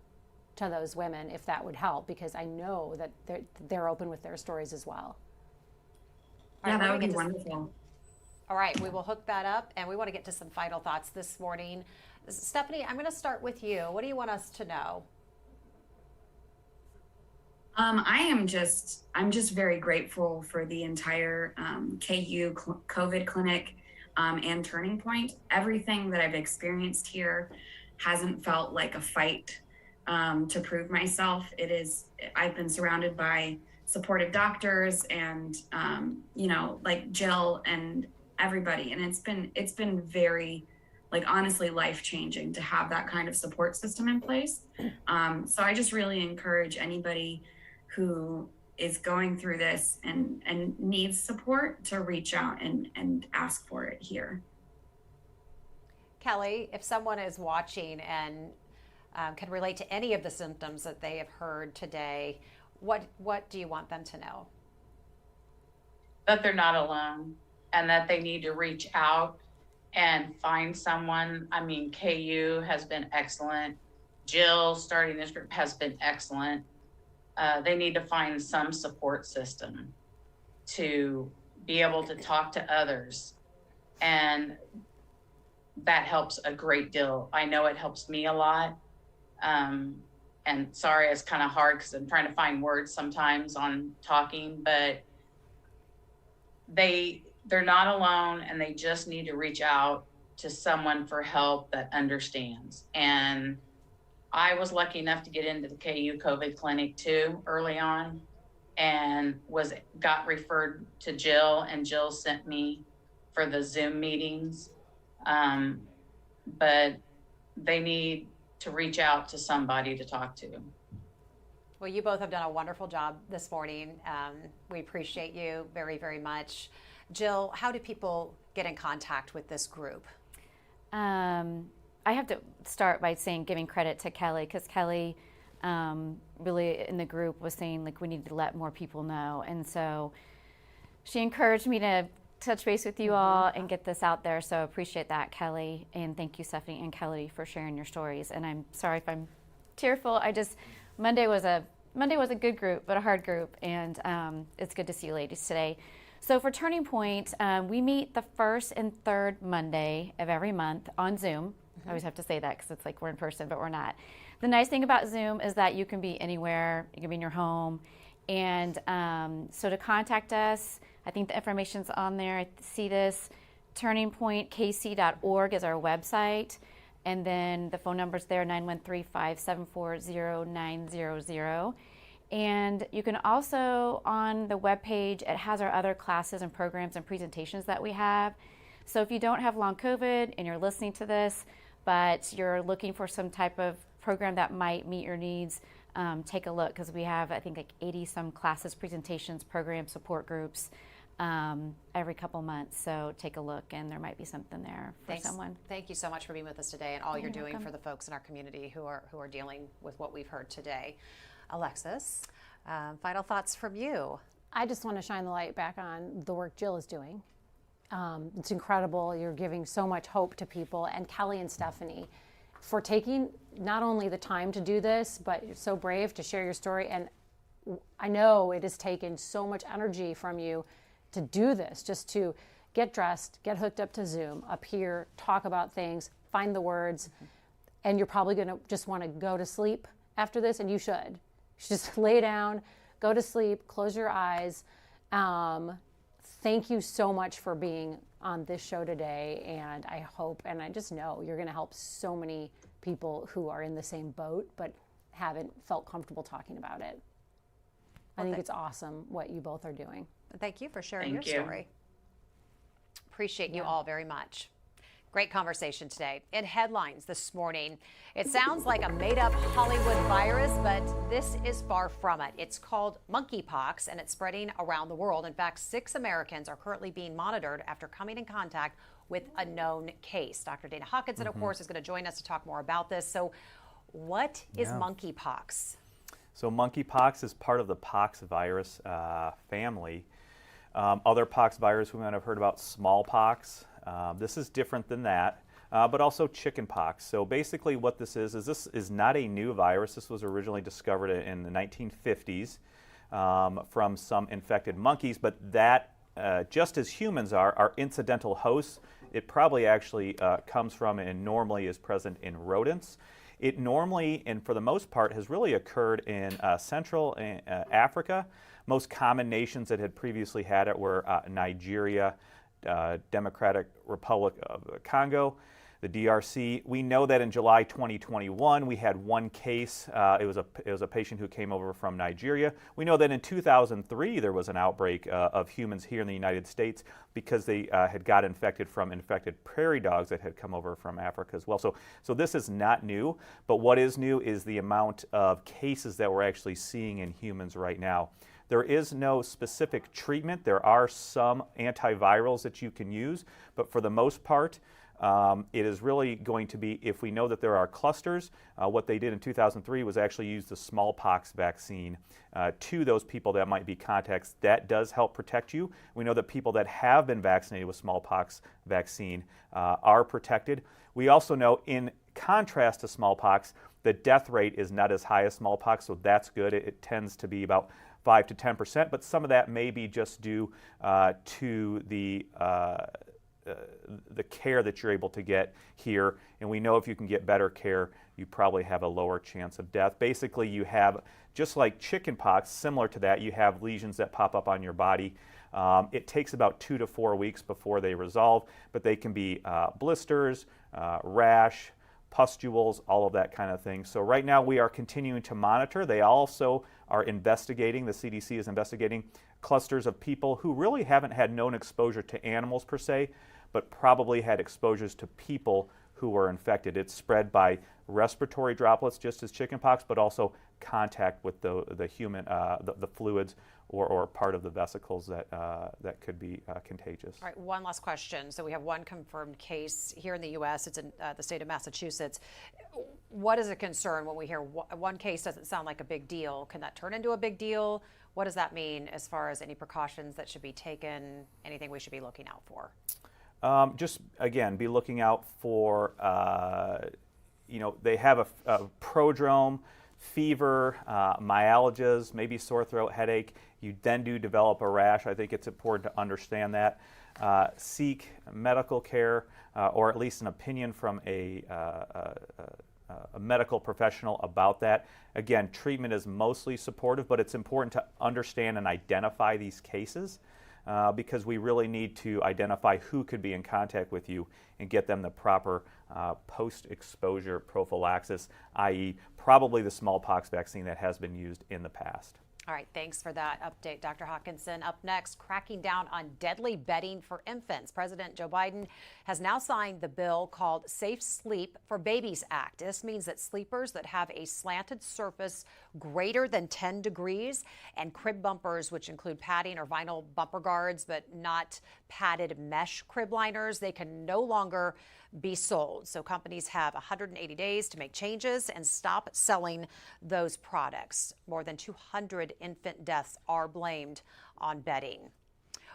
to those women if that would help, because I know that they're open with their stories as well. Yeah, that would be wonderful. All right, we will hook that up, and we want to get to some final thoughts this morning. Stephanie, I'm going to start with you. What do you want us to know? I'm just very grateful for the entire KU COVID clinic and Turning Point. Everything that I've experienced here hasn't felt like a fight to prove myself. I've been surrounded by supportive doctors and like Jill and everybody, and it's been very, like, honestly life-changing to have that kind of support system in place. So I just really encourage anybody who is going through this and needs support to reach out and ask for it here. Kelly, if someone is watching and can relate to any of the symptoms that they have heard today, what do you want them to know? That they're not alone and that they need to reach out and find someone. I mean, KU has been excellent. Jill starting this group has been excellent. They need to find some support system to be able to talk to others. And that helps a great deal. I know it helps me a lot. And sorry, it's kind of hard because I'm trying to find words sometimes on talking, but they're not alone, and they just need to reach out to someone for help that understands. And I was lucky enough to get into the KU COVID clinic too early on, and got referred to Jill, and Jill sent me for the Zoom meetings. But they need to reach out to somebody to talk to. Well, you both have done a wonderful job this morning. We appreciate you very, very much. Jill, how do people get in contact with this group? I have to start by giving credit to Kelly, because Kelly really in the group was saying, like, we need to let more people know. And so she encouraged me to touch base with you all and get this out there. So appreciate that, Kelly. And thank you, Stephanie and Kelly, for sharing your stories. And I'm sorry if I'm tearful. Monday was a good group, but a hard group. And it's good to see you ladies today. So for Turning Point, we meet the first and third Monday of every month on Zoom. I always have to say that because it's like we're in person, but we're not. The nice thing about Zoom is that you can be anywhere. You can be in your home. And so to contact us, I think the information's on there. I see this. turningpointkc.org is our website. And then the phone number's there, 913-574-0900. And you can also, on the webpage, it has our other classes and programs and presentations that we have. So if you don't have long COVID and you're listening to this, but you're looking for some type of program that might meet your needs, take a look, because we have, I think, like 80 some classes, presentations, programs, support groups every couple months. So take a look, and there might be something there for someone. Thank you so much for being with us today and all you're doing welcome. for the folks in our community who are dealing with what we've heard today. Alexis, final thoughts from you. I just want to shine the light back on the work Jill is doing. It's incredible. You're giving so much hope to people. And Kelly and Stephanie for taking not only the time to do this, but you're so brave to share your story. And I know it has taken so much energy from you to do this, just to get dressed, get hooked up to Zoom, up here, talk about things, find the words. And you're probably going to just want to go to sleep after this, and you should. You should just lay down, go to sleep, close your eyes. Thank you so much for being on this show today, and I hope, and I just know you're going to help so many people who are in the same boat but haven't felt comfortable talking about it. I think it's awesome what you both are doing. Thank you for sharing Thank your you. story. Appreciate you all very much. Great conversation today. In headlines this morning, it sounds like a made-up Hollywood virus, but this is far from it. It's called Monkey Pox, and it's spreading around the world. In fact, 6 Americans are currently being monitored after coming in contact with a known case. Dr. Dana Hawkinson, of course, is going to join us to talk more about this. So what is monkey pox? So monkeypox is part of the pox virus family. Other pox virus we might have heard about, smallpox. This is different than that, but also chickenpox. So basically what this is not a new virus. This was originally discovered in the 1950s from some infected monkeys, but that, just as humans are incidental hosts, it probably actually comes from and normally is present in rodents. It normally, and for the most part, has really occurred in Central Africa. Most common nations that had previously had it were Nigeria, Democratic Republic of Congo, the DRC. We know that in July 2021 we had one case. It was a patient who came over from Nigeria. We know that in 2003 there was an outbreak of humans here in the United States because they had got infected from infected prairie dogs that had come over from Africa as well. So this is not new, but what is new is the amount of cases that we're actually seeing in humans right now. There is no specific treatment. There are some antivirals that you can use, but for the most part, it is really going to be, if we know that there are clusters, what they did in 2003 was actually use the smallpox vaccine to those people that might be contacts. That does help protect you. We know that people that have been vaccinated with smallpox vaccine are protected. We also know, in contrast to smallpox, the death rate is not as high as smallpox, so that's good. It tends to be about 5 to 10%, but some of that may be just due to the care that you're able to get here. And we know if you can get better care, you probably have a lower chance of death. Basically, you have, just like chickenpox, similar to that, you have lesions that pop up on your body. It takes about 2 to 4 weeks before they resolve, but they can be blisters, rash, pustules, all of that kind of thing. So right now we are continuing to monitor. They also are investigating, the CDC is investigating clusters of people who really haven't had known exposure to animals per se, but probably had exposures to people who were infected. It's spread by respiratory droplets, just as chickenpox, but also contact with the human, the fluids or part of the vesicles that could be contagious. All right, one last question. So we have one confirmed case here in the U.S. It's in the state of Massachusetts. What is a concern when we hear one case doesn't sound like a big deal? Can that turn into a big deal? What does that mean as far as any precautions that should be taken, anything we should be looking out for? Just, again, be looking out for, they have a prodrome, fever, myalgias, maybe sore throat, headache. You then do develop a rash. I think it's important to understand that. Seek medical care or at least an opinion from a medical professional about that. Again, treatment is mostly supportive, but it's important to understand and identify these cases because we really need to identify who could be in contact with you and get them the proper post-exposure prophylaxis, i.e. probably the smallpox vaccine that has been used in the past. All right, thanks for that update, Dr. Hawkinson. Up next, cracking down on deadly bedding for infants. President Joe Biden has now signed the bill called Safe Sleep for Babies Act. This means that sleepers that have a slanted surface greater than 10 degrees and crib bumpers, which include padding or vinyl bumper guards, but not padded mesh crib liners, they can no longer be sold. So companies have 180 days to make changes and stop selling those products. More than 200 infant deaths are blamed on bedding.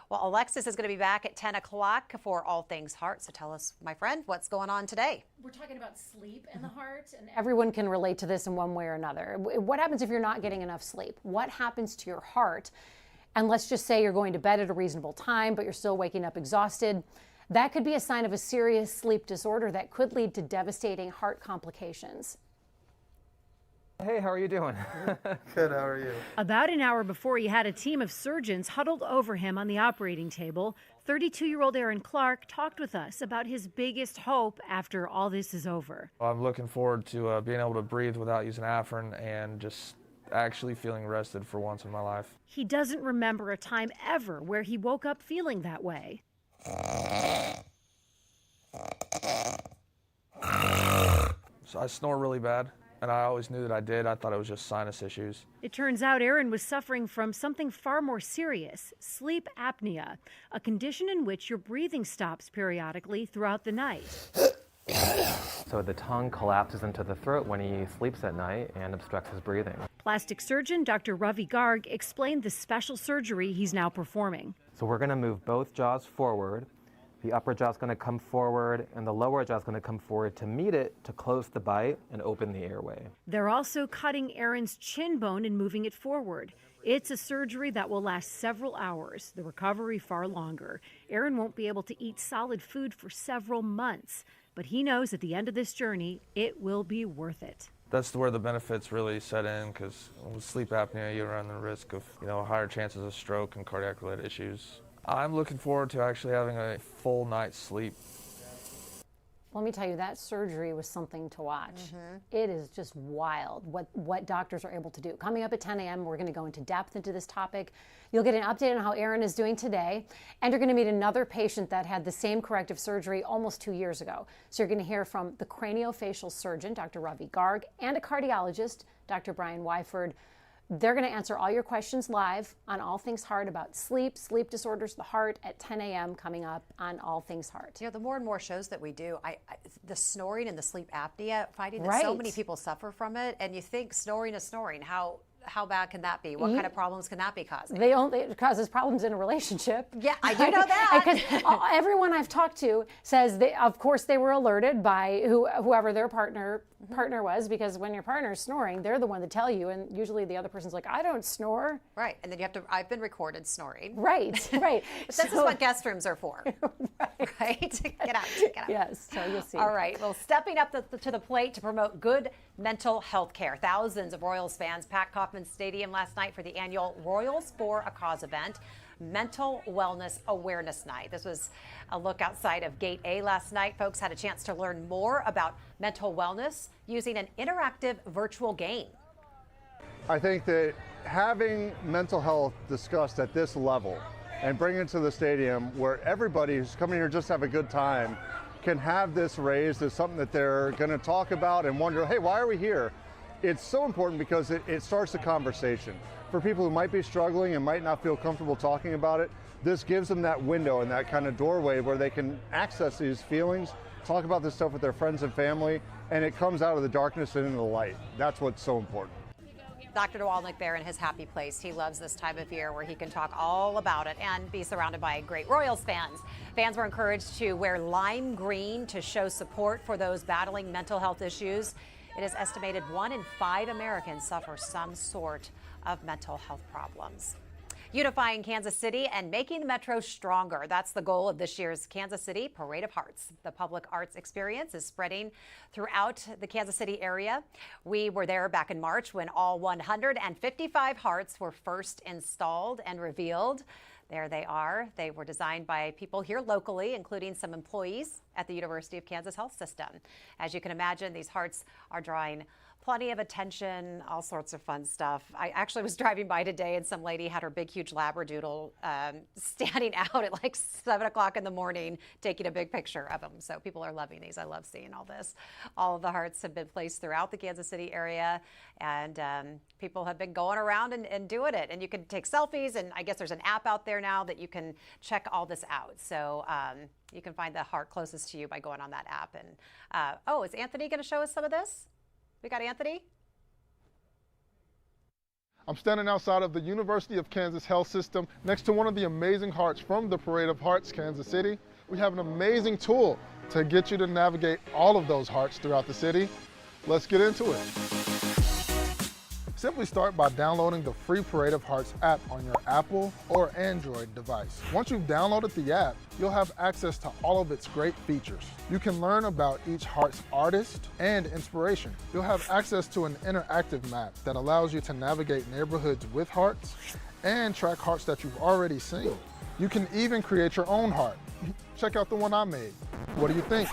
Well, Alexis is going to be back at 10 o'clock for All Things Heart. So tell us, my friend, what's going on today? We're talking about sleep and the heart, and everyone can relate to this in one way or another. What happens if you're not getting enough sleep? What happens to your heart? And let's just say you're going to bed at a reasonable time, but you're still waking up exhausted. That could be a sign of a serious sleep disorder that could lead to devastating heart complications. Hey, how are you doing? Good, how are you? About an hour before he had a team of surgeons huddled over him on the operating table, 32-year-old Aaron Clark talked with us about his biggest hope after all this is over. I'm looking forward to being able to breathe without using Afrin and just actually feeling rested for once in my life. He doesn't remember a time ever where he woke up feeling that way. So I snore really bad, and I always knew that I did. I thought it was just sinus issues. It turns out Aaron was suffering from something far more serious, sleep apnea, a condition in which your breathing stops periodically throughout the night. So the tongue collapses into the throat when he sleeps at night and obstructs his breathing. Plastic surgeon Dr. Ravi Garg explained the special surgery he's now performing. So we're going to move both jaws forward. The upper jaw is going to come forward and the lower jaw is going to come forward to meet it to close the bite and open the airway. They're also cutting Aaron's chin bone and moving it forward. It's a surgery that will last several hours, the recovery far longer. Aaron won't be able to eat solid food for several months, but he knows at the end of this journey, it will be worth it. That's where the benefits really set in, because with sleep apnea, you run the risk of higher chances of stroke and cardiac-related issues. I'm looking forward to actually having a full night's sleep. Let me tell you, that surgery was something to watch. It is just wild what doctors are able to do. Coming up at 10 a.m., we're going to go into depth into this topic. You'll get an update on how Aaron is doing today, and you're going to meet another patient that had the same corrective surgery almost 2 years ago. So you're going to hear from the craniofacial surgeon, Dr. Ravi Garg, and a cardiologist, Dr. Brian Wyford. They're going to answer all your questions live on All Things Heart about sleep, sleep disorders, the heart at 10 a.m. coming up on All Things Heart. You know, the more and more shows that we do, the snoring and the sleep apnea, finding that so many people suffer from it, and you think snoring is snoring. How bad can that be? What kind of problems can that be causing? It causes problems in a relationship. Yeah, I do know that. Because everyone I've talked to says, of course, they were alerted by whoever their partner was, because when your partner's snoring, they're the one to tell you, and usually the other person's like, I don't snore. Right, and then you have to, I've been recorded snoring. Right, right. But this is what guest rooms are for. Right? Get out. Yes, so you'll see. All right, well, stepping up to the plate to promote good mental health care. Thousands of Royals fans packed Kauffman Stadium last night for the annual Royals for a Cause event, Mental Wellness Awareness Night. This was a look outside of Gate A last night. Folks had a chance to learn more about mental wellness using an interactive virtual game. I think that having mental health discussed at this level and bring it to the stadium where everybody who's coming here just to have a good time can have this raised as something that they're going to talk about and wonder, hey, why are we here? It's so important because it starts a conversation. For people who might be struggling and might not feel comfortable talking about it, this gives them that window and that kind of doorway where they can access these feelings, talk about this stuff with their friends and family, and it comes out of the darkness and into the light. That's what's so important. Dr. Dwalnik there in his happy place. He loves this time of year where he can talk all about it and be surrounded by great Royals fans. Fans were encouraged to wear lime green to show support for those battling mental health issues. It is estimated 1 in 5 Americans suffer some sort of mental health problems. Unifying Kansas City and making the metro stronger. That's the goal of this year's Kansas City Parade of Hearts. The public arts experience is spreading throughout the Kansas City area. We were there back in March when all 155 hearts were first installed and revealed. There they are. They were designed by people here locally, including some employees at the University of Kansas Health System. As you can imagine, these hearts are drawing plenty of attention, all sorts of fun stuff. I actually was driving by today and some lady had her big, huge Labradoodle standing out at like 7 o'clock in the morning, taking a big picture of them. So people are loving these. I love seeing all this. All of the hearts have been placed throughout the Kansas City area, and people have been going around and doing it. And you can take selfies, and I guess there's an app out there now that you can check all this out. So you can find the heart closest to you by going on that app. And oh, is Anthony going to show us some of this? We got Anthony. I'm standing outside of the University of Kansas Health System next to one of the amazing hearts from the Parade of Hearts, Kansas City. We have an amazing tool to get you to navigate all of those hearts throughout the city. Let's get into it. Simply start by downloading the free Parade of Hearts app on your Apple or Android device. Once you've downloaded the app, you'll have access to all of its great features. You can learn about each heart's artist and inspiration. You'll have access to an interactive map that allows you to navigate neighborhoods with hearts and track hearts that you've already seen. You can even create your own heart. Check out the one I made. What do you think?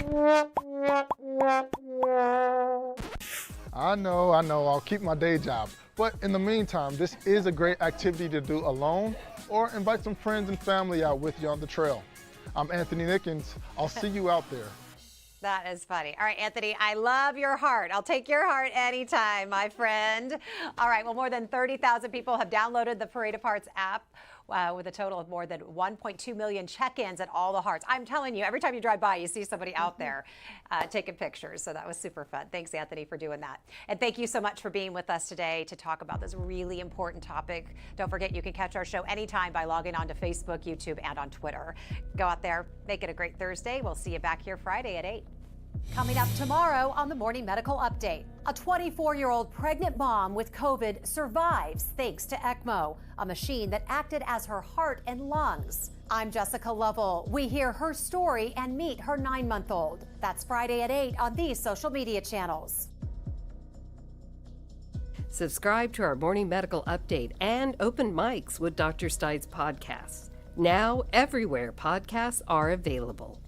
I know, I'll keep my day job. But in the meantime, this is a great activity to do alone or invite some friends and family out with you on the trail. I'm Anthony Nickens. I'll see you out there. That is funny. All right, Anthony, I love your heart. I'll take your heart anytime, my friend. All right, well, more than 30,000 people have downloaded the Parade of Hearts app with a total of more than 1.2 million check-ins at all the hearts. I'm telling you, every time you drive by, you see somebody out there taking pictures. So that was super fun. Thanks, Anthony, for doing that. And thank you so much for being with us today to talk about this really important topic. Don't forget, you can catch our show anytime by logging on to Facebook, YouTube, and on Twitter. Go out there, make it a great Thursday. We'll see you back here Friday at 8. Coming up tomorrow on the Morning Medical Update, a 24-year-old pregnant mom with COVID survives thanks to ECMO, a machine that acted as her heart and lungs. I'm Jessica Lovell. We hear her story and meet her 9-month-old. That's Friday at 8 on these social media channels. Subscribe to our Morning Medical Update and Open Mics with Dr. Stites podcasts. Now, everywhere podcasts are available.